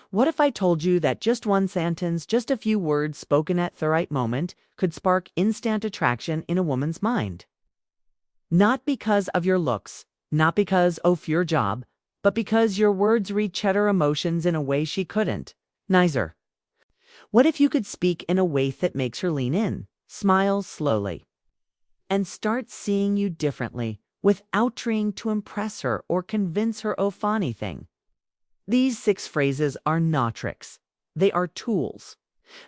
What if I told you that just one sentence, just a few words spoken at the right moment, could spark instant attraction in a woman's mind? Not because of your looks, not because of your job, but because your words reach her emotions in a way she couldn't. Neither. What if you could speak in a way that makes her lean in, smile slowly, and start seeing you differently without trying to impress her or convince her of anything? These 6 phrases are not tricks. They are tools.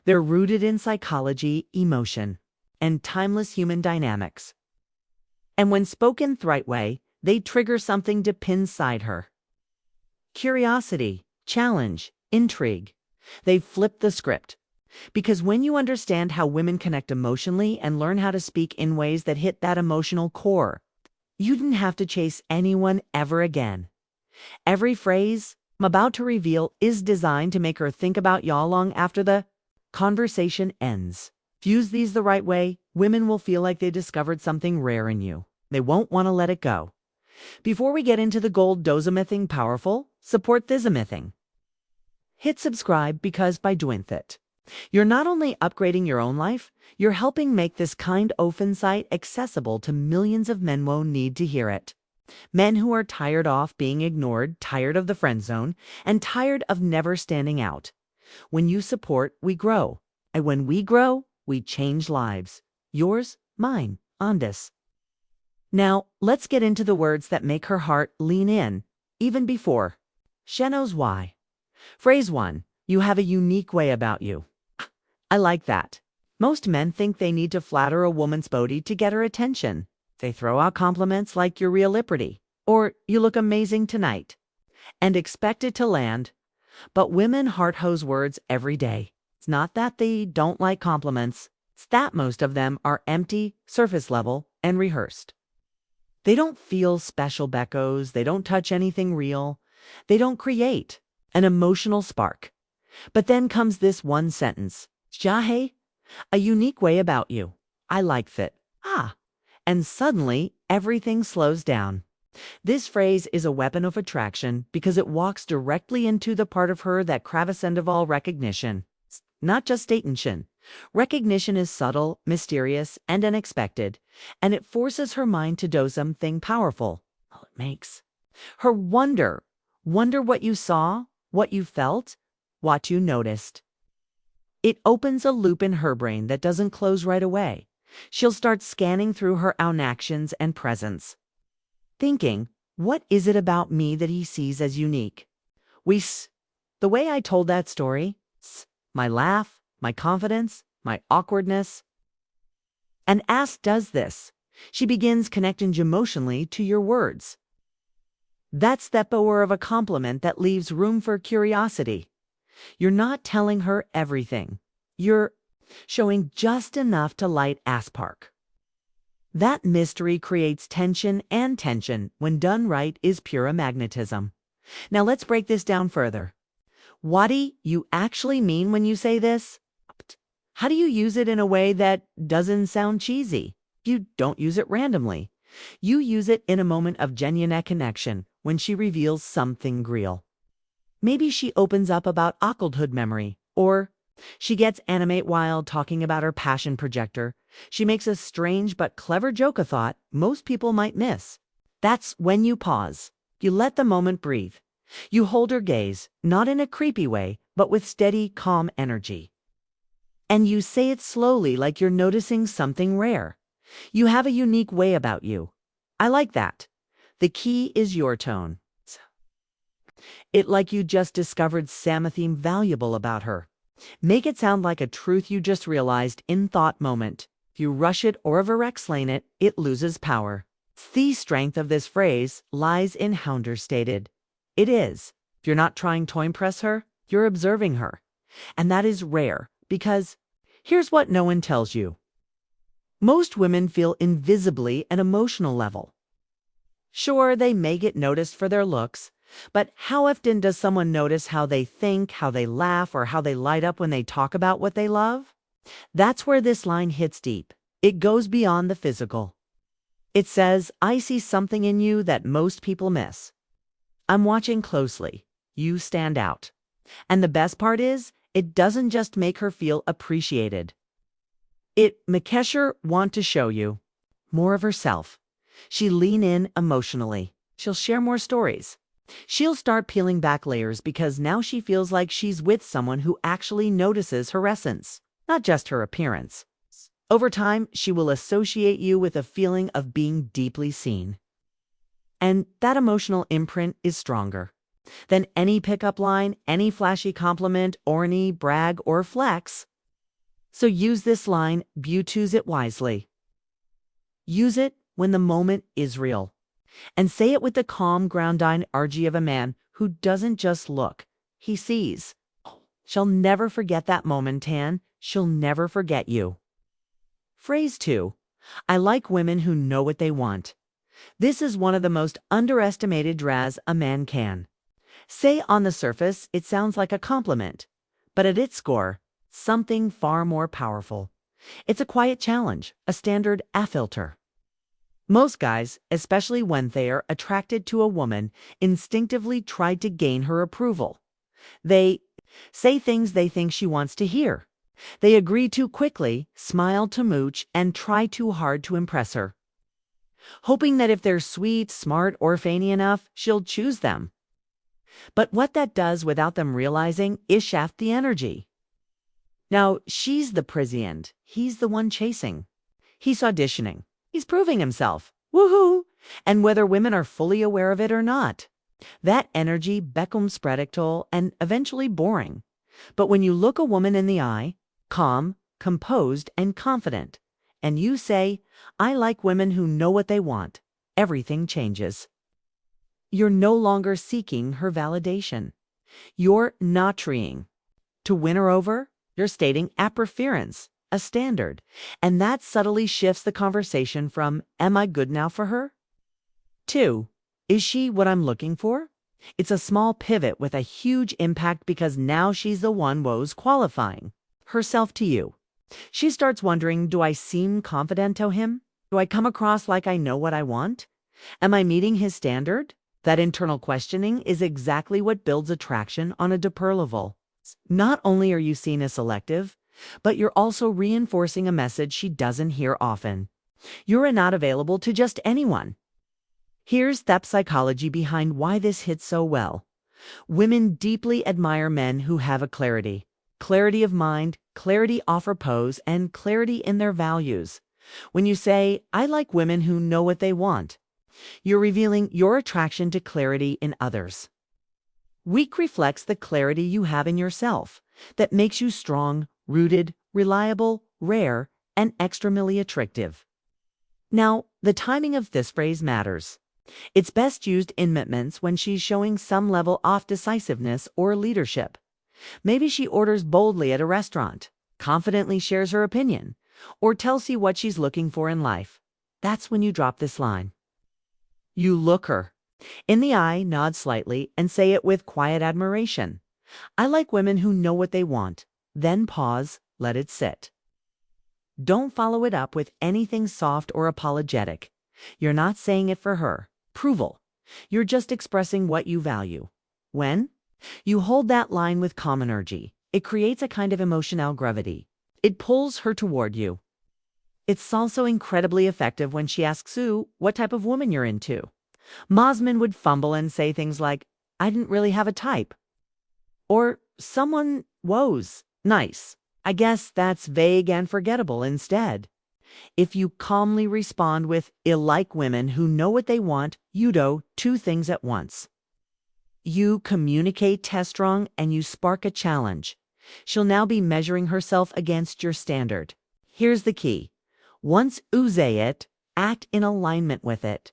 They're rooted in psychology, emotion, and timeless human dynamics. And when spoken the right way, they trigger something deep inside her. Curiosity, challenge, intrigue. They flip the script. Because when you understand how women connect emotionally and learn how to speak in ways that hit that emotional core, you didn't have to chase anyone ever again. Every phrase I'm about to reveal is designed to make her think about y'all long after the conversation ends. If you use these the right way, women will feel like they discovered something rare in you. They won't want to let it go. Before we get into the gold dose of mything powerful, support this mything. Hit subscribe because by doing that, you're not only upgrading your own life, you're helping make this kind of insight accessible to millions of men who need to hear it. Men who are tired of being ignored, tired of the friend zone, and tired of never standing out. When you support, we grow. And when we grow, we change lives. Yours, mine, Andis. Now, let's get into the words that make her heart lean in, even before. She knows why. Phrase 1. You have a unique way about you. I like that. Most men think they need to flatter a woman's body to get her attention. They throw out compliments like you're real pretty, or you look amazing tonight, and expect it to land. But women heart hose words every day. It's not that they don't like compliments. It's that most of them are empty, surface level, and rehearsed. They don't feel special beckos. They don't touch anything real. They don't create an emotional spark. But then comes this one sentence. Jahe, a unique way about you. I like that. And suddenly, everything slows down. This phrase is a weapon of attraction because it walks directly into the part of her that craves of all recognition. Not just attention. Recognition is subtle, mysterious, and unexpected, and it forces her mind to do something powerful. It makes her wonder what you saw, what you felt, what you noticed. It opens a loop in her brain that doesn't close right away. She'll start scanning through her own actions and presence, thinking, what is it about me that he sees as unique? The way I told that story, my laugh, my confidence, my awkwardness. And as does this, she begins connecting emotionally to your words. That's the power of a compliment that leaves room for curiosity. You're not telling her everything. You're showing just enough to light a spark. That mystery creates tension, and tension, when done right, is pure magnetism. Now let's break this down further. What do you actually mean when you say this? How do you use it in a way that doesn't sound cheesy? You don't use it randomly. You use it in a moment of genuine connection when she reveals something real. Maybe she opens up about childhood memory, or she gets animate while talking about her passion projector. She makes a strange but clever joke a thought most people might miss. That's when you pause. You let the moment breathe. You hold her gaze, not in a creepy way, but with steady, calm energy. And you say it slowly like you're noticing something rare. You have a unique way about you. I like that. The key is your tone. It like you just discovered something valuable about her. Make it sound like a truth you just realized in thought moment. If you rush it or over-explain it, it loses power. The strength of this phrase lies in how understated it is. If you're not trying to impress her, you're observing her. And that is rare, because here's what no one tells you. Most women feel invisibly an emotional level. Sure, they may get noticed for their looks, but how often does someone notice how they think, how they laugh, or how they light up when they talk about what they love? That's where this line hits deep. It goes beyond the physical. It says, I see something in you that most people miss. I'm watching closely. You stand out. And the best part is, it doesn't just make her feel appreciated. It makes her want to show you more of herself. She'll lean in emotionally. She'll share more stories. She'll start peeling back layers because now she feels like she's with someone who actually notices her essence, not just her appearance. Over time, she will associate you with a feeling of being deeply seen. And that emotional imprint is stronger than any pickup line, any flashy compliment, orny, brag, or flex. So use this line, choose it wisely. Use it when the moment is real. And say it with the calm, grounded energy of a man who doesn't just look, he sees. She'll never forget that moment, Tan. She'll never forget you. Phrase 2. I like women who know what they want. This is one of the most underestimated draws a man can say. On the surface, it sounds like a compliment, but at its core, something far more powerful. It's a quiet challenge, a standard filter. Most guys, especially when they are attracted to a woman, instinctively try to gain her approval. They say things they think she wants to hear. They agree too quickly, smile to mooch, and try too hard to impress her, hoping that if they're sweet, smart, or funny enough, she'll choose them. But what that does without them realizing is shaft the energy. Now, she's the prescient. He's the one chasing. He's auditioning. He's proving himself. Woohoo! And whether women are fully aware of it or not, that energy becomes predictable and eventually boring. But when you look a woman in the eye, calm, composed, and confident, and you say, I like women who know what they want, everything changes. You're no longer seeking her validation. You're not trying to win her over. You're stating a preference, a standard, and that subtly shifts the conversation from, am I good now for her? To, is she what I'm looking for? It's a small pivot with a huge impact because now she's the one who's qualifying herself to you. She starts wondering, do I seem confident to him? Do I come across like I know what I want? Am I meeting his standard? That internal questioning is exactly what builds attraction on a deeper level. Not only are you seen as selective, but you're also reinforcing a message she doesn't hear often. You're not available to just anyone. Here's the psychology behind why this hits so well. Women deeply admire men who have a clarity of mind, clarity of purpose, and clarity in their values. When you say, I like women who know what they want, you're revealing your attraction to clarity in others. Weak reflects the clarity you have in yourself that makes you strong, rooted, reliable, rare, and extremely attractive. Now, the timing of this phrase matters. It's best used in moments when she's showing some level of decisiveness or leadership. Maybe she orders boldly at a restaurant, confidently shares her opinion, or tells you what she's looking for in life. That's when you drop this line. You look her in the eye, nod slightly, and say it with quiet admiration. I like women who know what they want. Then pause, let it sit. Don't follow it up with anything soft or apologetic. You're not saying it for her approval. You're just expressing what you value. When you hold that line with calm energy, it creates a kind of emotional gravity. It pulls her toward you. It's also incredibly effective when she asks you what type of woman you're into. Mosman would fumble and say things like, I didn't really have a type. Or, someone woes, nice. I guess that's vague and forgettable instead. If you calmly respond with, I like women who know what they want, you do two things at once. You communicate test strong and you spark a challenge. She'll now be measuring herself against your standard. Here's the key. Once you say it, act in alignment with it.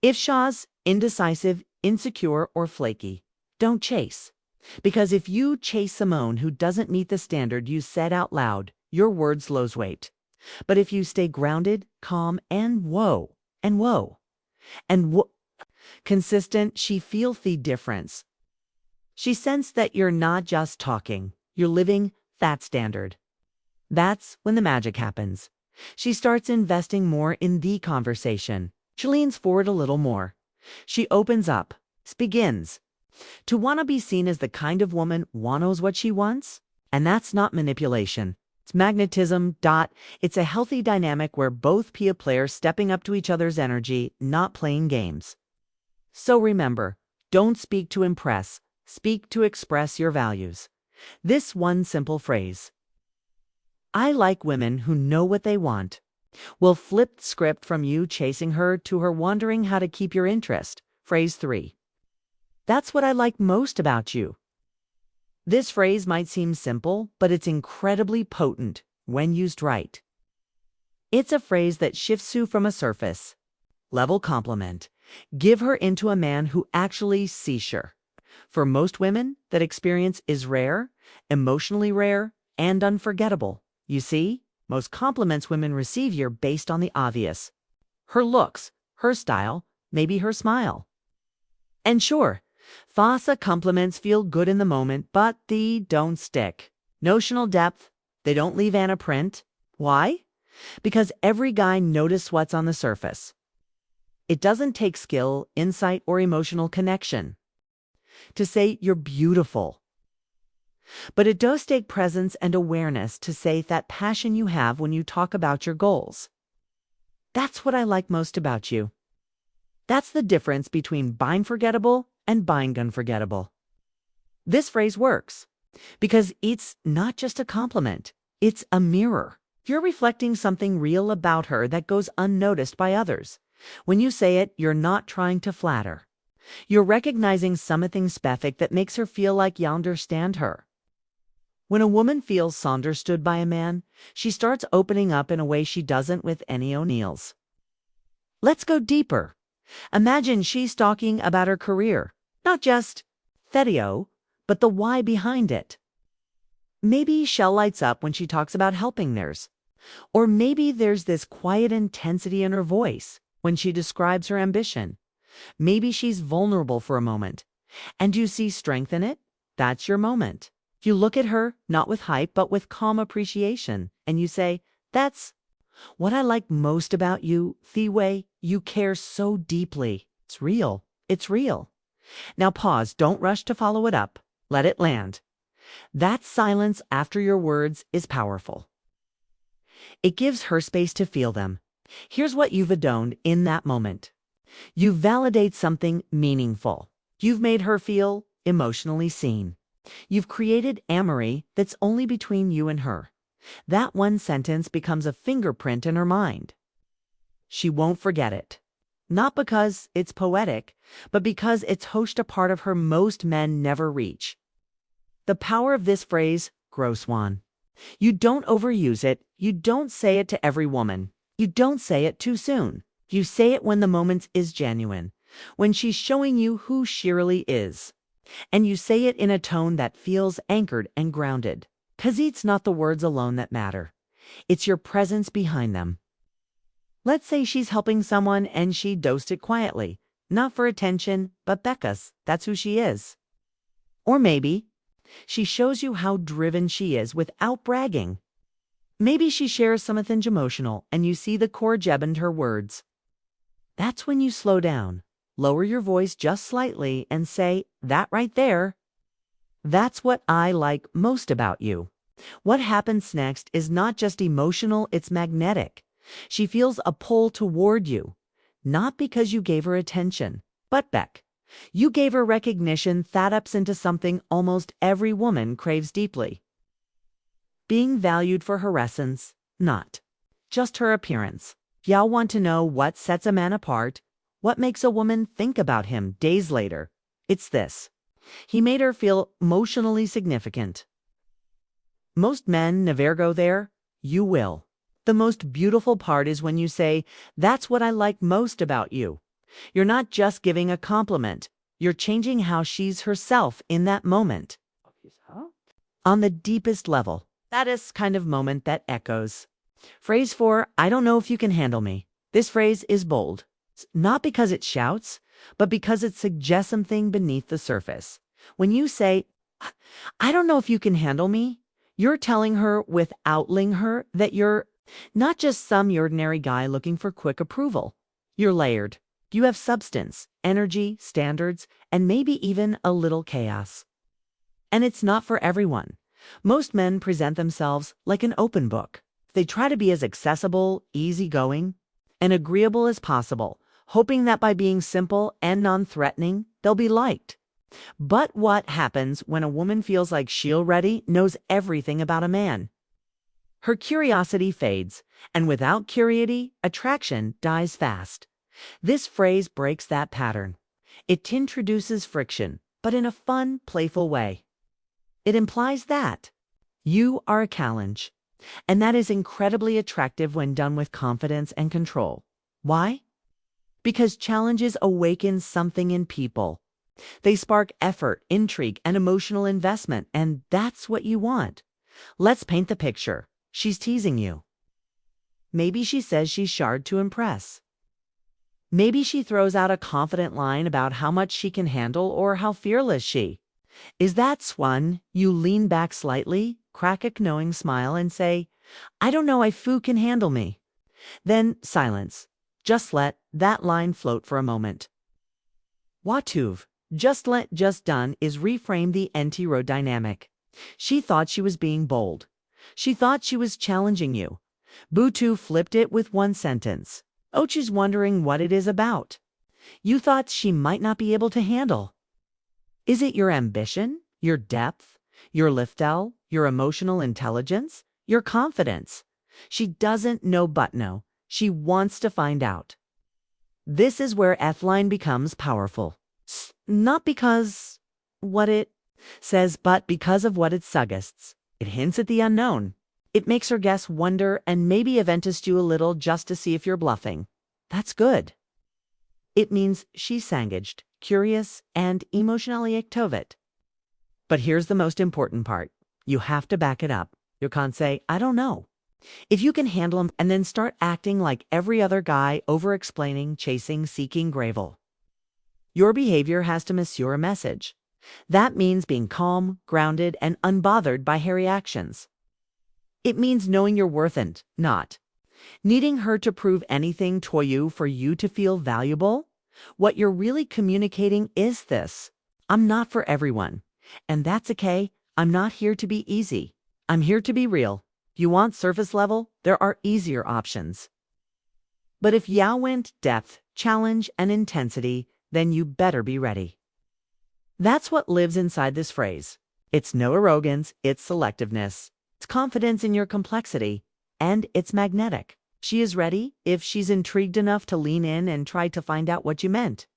If Shaw's indecisive, insecure, or flaky, don't chase. Because if you chase Simone who doesn't meet the standard you said out loud, your words lose weight. But if you stay grounded, calm, and consistent, she feels the difference. She senses that you're not just talking, you're living that standard. That's when the magic happens. She starts investing more in the conversation. She leans forward a little more. She opens up, begins To want to be seen as the kind of woman who knows what she wants? And that's not manipulation. It's magnetism. It's a healthy dynamic where both be a player stepping up to each other's energy, not playing games. So remember, don't speak to impress, speak to express your values. This one simple phrase, I like women who know what they want, will flip the script from you chasing her to her wondering how to keep your interest. Phrase 3. That's what I like most about you. This phrase might seem simple, but it's incredibly potent when used right. It's a phrase that shifts you from a surface level compliment. Give her into a man who actually sees her. For most women, that experience is rare, emotionally rare, and unforgettable. You see, most compliments women receive are based on the obvious. Her looks, her style, maybe her smile. And sure, Fasa compliments feel good in the moment, but they don't stick. Notional depth, they don't leave Anna print. Why? Because every guy notices what's on the surface. It doesn't take skill, insight, or emotional connection to say you're beautiful. But it does take presence and awareness to say that passion you have when you talk about your goals. That's what I like most about you. That's the difference between buying forgettable and buying unforgettable. This phrase works because it's not just a compliment, it's a mirror. You're reflecting something real about her that goes unnoticed by others. When you say it, you're not trying to flatter. You're recognizing something specific that makes her feel like you understand her. When a woman feels understood by a man, she starts opening up in a way she doesn't with any O'Neills. Let's go deeper. Imagine she's talking about her career, not just Theo, but the why behind it. Maybe Shell lights up when she talks about helping theirs. Or maybe there's this quiet intensity in her voice when she describes her ambition. Maybe she's vulnerable for a moment. And you see strength in it? That's your moment. You look at her, not with hype, but with calm appreciation, and you say, that's what I like most about you, the way you care so deeply. It's real. It's real. Now pause. Don't rush to follow it up. Let it land. That silence after your words is powerful. It gives her space to feel them. Here's what you've done in that moment. You validate something meaningful. You've made her feel emotionally seen. You've created amory that's only between you and her. That one sentence becomes a fingerprint in her mind. She won't forget it. Not because it's poetic, but because it's host a part of her most men never reach. The power of this phrase, gross one. You don't overuse it. You don't say it to every woman. You don't say it too soon. You say it when the moment is genuine, when she's showing you who she really is. And you say it in a tone that feels anchored and grounded. 'Cause it's not the words alone that matter. It's your presence behind them. Let's say she's helping someone and she dosed it quietly. Not for attention, but because that's who she is. Or maybe she shows you how driven she is without bragging. Maybe she shares something emotional and you see the core gem in her words. That's when you slow down, lower your voice just slightly and say, that right there. That's what I like most about you. What happens next is not just emotional, it's magnetic. She feels a pull toward you, not because you gave her attention, but you gave her recognition that ups into something almost every woman craves deeply. Being valued for her essence, not just her appearance. Y'all want to know what sets a man apart, what makes a woman think about him days later. It's this. He made her feel emotionally significant. Most men never go there. You will. The most beautiful part is when you say, that's what I like most about you. You're not just giving a compliment. You're changing how she's herself in that moment. On the deepest level. That is kind of moment that echoes. Phrase 4, I don't know if you can handle me. This phrase is bold. It's not because it shouts, but because it suggests something beneath the surface. When you say, I don't know if you can handle me, you're telling her without lying her that you're not just some ordinary guy looking for quick approval. You're layered. You have substance, energy, standards, and maybe even a little chaos. And it's not for everyone. Most men present themselves like an open book. They try to be as accessible, easygoing, and agreeable as possible, hoping that by being simple and non-threatening, they'll be liked. But what happens when a woman feels like she already knows everything about a man? Her curiosity fades, and without curiosity, attraction dies fast. This phrase breaks that pattern. It introduces friction, but in a fun, playful way. It implies that you are a challenge, and that is incredibly attractive when done with confidence and control. Why? Because challenges awaken something in people. They spark effort, intrigue, and emotional investment, and that's what you want. Let's paint the picture. She's teasing you. Maybe she says she's sharp to impress. Maybe she throws out a confident line about how much she can handle or how fearless she is. That's when you lean back slightly, crack a knowing smile, and say, I don't know if you can handle me. Then silence. Just let that line float for a moment. What you've just done is reframe the anti-road dynamic. She thought she was being bold. She thought she was challenging you. Butu flipped it with one sentence. Ochi's wondering what it is about. You thought she might not be able to handle. Is it your ambition, your depth, your lifestyle, your emotional intelligence, your confidence? She doesn't know but no. She wants to find out. This is where F-line becomes powerful. Not because what it says, but because of what it suggests. It hints at the unknown. It makes her guess, wonder, and maybe eventist you a little just to see if you're bluffing. That's good. It means she's engaged, curious, and emotionally active. But here's the most important part. You have to back it up. You can't say, I don't know. If you can handle them and then start acting like every other guy, over-explaining, chasing, seeking gravel. Your behavior has to miss your message. That means being calm, grounded, and unbothered by her reactions. It means knowing your worth and not needing her to prove anything to you for you to feel valuable. What you're really communicating is this. I'm not for everyone. And that's okay. I'm not here to be easy. I'm here to be real. If you want surface level, there are easier options. But if you want depth, challenge, and intensity, then you better be ready. That's what lives inside this phrase. It's no arrogance, it's selectiveness. It's confidence in your complexity, and it's magnetic. She is ready if she's intrigued enough to lean in and try to find out what you meant.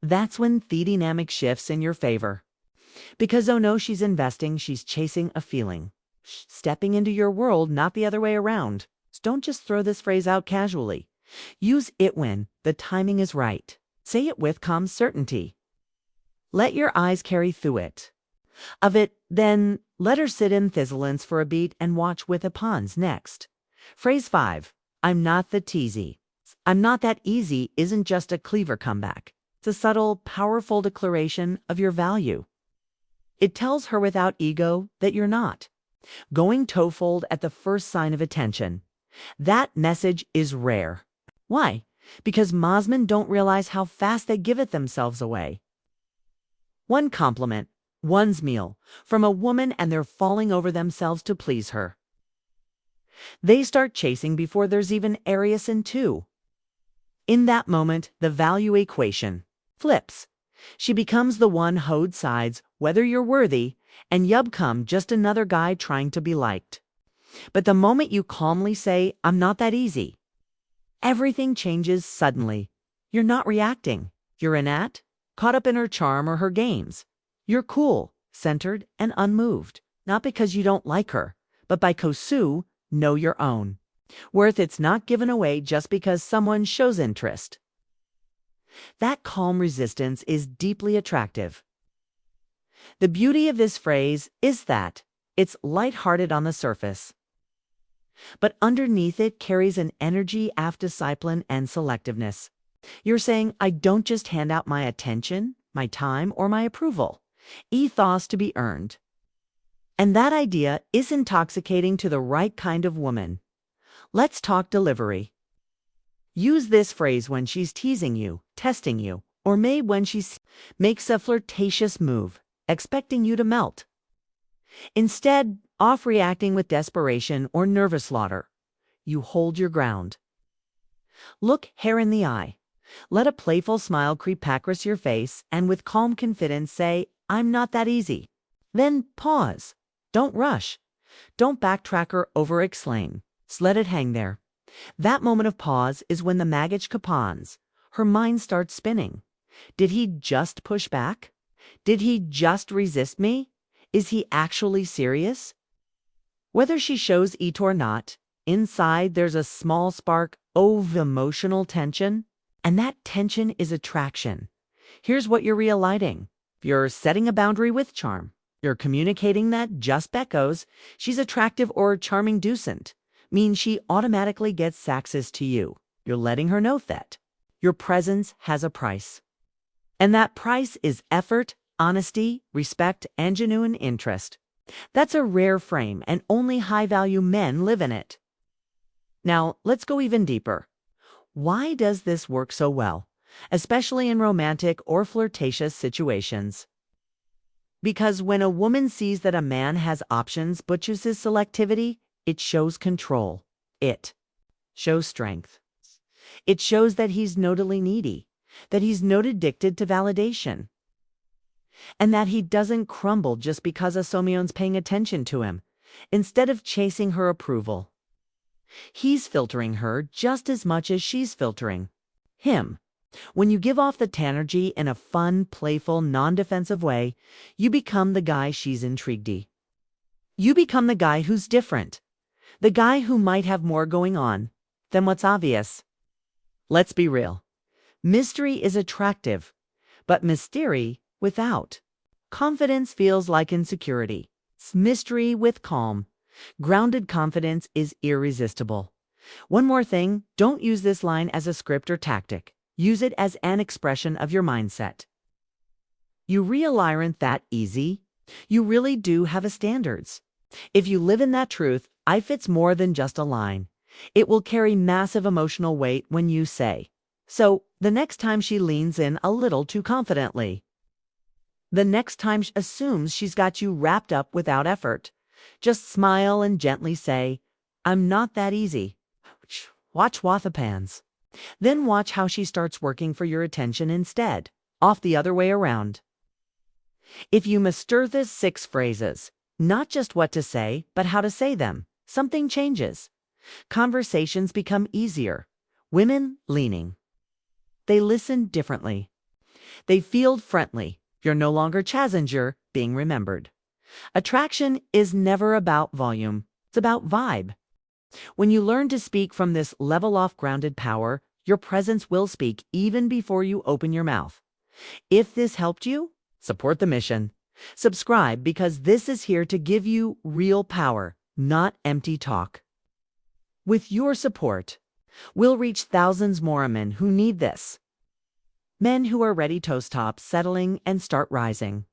That's when the dynamic shifts in your favor. Because oh no, she's investing, she's chasing a feeling. Stepping into your world, not the other way around. So don't just throw this phrase out casually. Use it when the timing is right. Say it with calm certainty. Let your eyes carry through it. Then let her sit in thizzlance for a beat and watch with a pause next. Phrase 5. I'm not that easy. I'm not that easy isn't just a clever comeback. It's a subtle, powerful declaration of your value. It tells her without ego that you're not going twofold at the first sign of attention. That message is rare. Why? Because Mosmen don't realize how fast they give it themselves away. One compliment, one's meal, from a woman and they're falling over themselves to please her. They start chasing before there's even Arius in two. In that moment, the value equation flips. She becomes the one who decides whether you're worthy, and you become just another guy trying to be liked. But the moment you calmly say, I'm not that easy, everything changes suddenly. You're not reacting. You're caught up in her charm or her games. You're cool, centered, and unmoved. Not because you don't like her, but because you know your own worth. It's not given away just because someone shows interest. That calm resistance is deeply attractive. The beauty of this phrase is that it's lighthearted on the surface, but underneath it carries an energy of discipline and selectiveness. You're saying, I don't just hand out my attention, my time, or my approval. Ethos to be earned. And that idea is intoxicating to the right kind of woman. Let's talk delivery. Use this phrase when she's teasing you, testing you, or maybe when she makes a flirtatious move, expecting you to melt. Instead, off reacting with desperation or nervous slaughter, you hold your ground. Look her in the eye. Let a playful smile creep across your face and with calm confidence say, "I'm not that easy." Then pause. Don't rush. Don't backtrack or over-explain. Just let it hang there. That moment of pause is when the maggot capons. Her mind starts spinning. Did he just push back? Did he just resist me? Is he actually serious? Whether she shows it or not, inside there's a small spark of emotional tension, and that tension is attraction. Here's what you're realighting. You're setting a boundary with charm. You're communicating that just because she's attractive or charming decent means she automatically gets access to you. You're letting her know that your presence has a price. And that price is effort, honesty, respect, and genuine interest. That's a rare frame, and only high-value men live in it. Now, let's go even deeper. Why does this work so well, especially in romantic or flirtatious situations? Because when a woman sees that a man has options but chooses selectivity, it shows control. It shows strength. It shows that he's notably needy, that he's not addicted to validation, and that he doesn't crumble just because a Somion's paying attention to him, instead of chasing her approval. He's filtering her just as much as she's filtering him. When you give off the energy in a fun, playful, non-defensive way, you become the guy she's intrigued in. You become the guy who's different. The guy who might have more going on than what's obvious. Let's be real. Mystery is attractive, but mystery without confidence feels like insecurity. It's mystery with calm. Grounded confidence is irresistible. One more thing, don't use this line as a script or tactic. Use it as an expression of your mindset. You real aren't that easy. You really do have a standards. If you live in that truth, I fits more than just a line. It will carry massive emotional weight when you say. So, the next time she leans in a little too confidently. The next time she assumes she's got you wrapped up without effort. Just smile and gently say, "I'm not that easy." Watch Wathapans. Then watch how she starts working for your attention instead, off the other way around. If you master these 6 phrases, not just what to say, but how to say them, something changes. Conversations become easier. Women leaning. They listen differently. They feel friendly. You're no longer Chassinger being remembered. Attraction is never about volume. It's about vibe. When you learn to speak from this level-off grounded power, your presence will speak even before you open your mouth. If this helped you, support the mission. Subscribe because this is here to give you real power, not empty talk. With your support, we'll reach thousands more men who need this. Men who are ready to stop settling and start rising.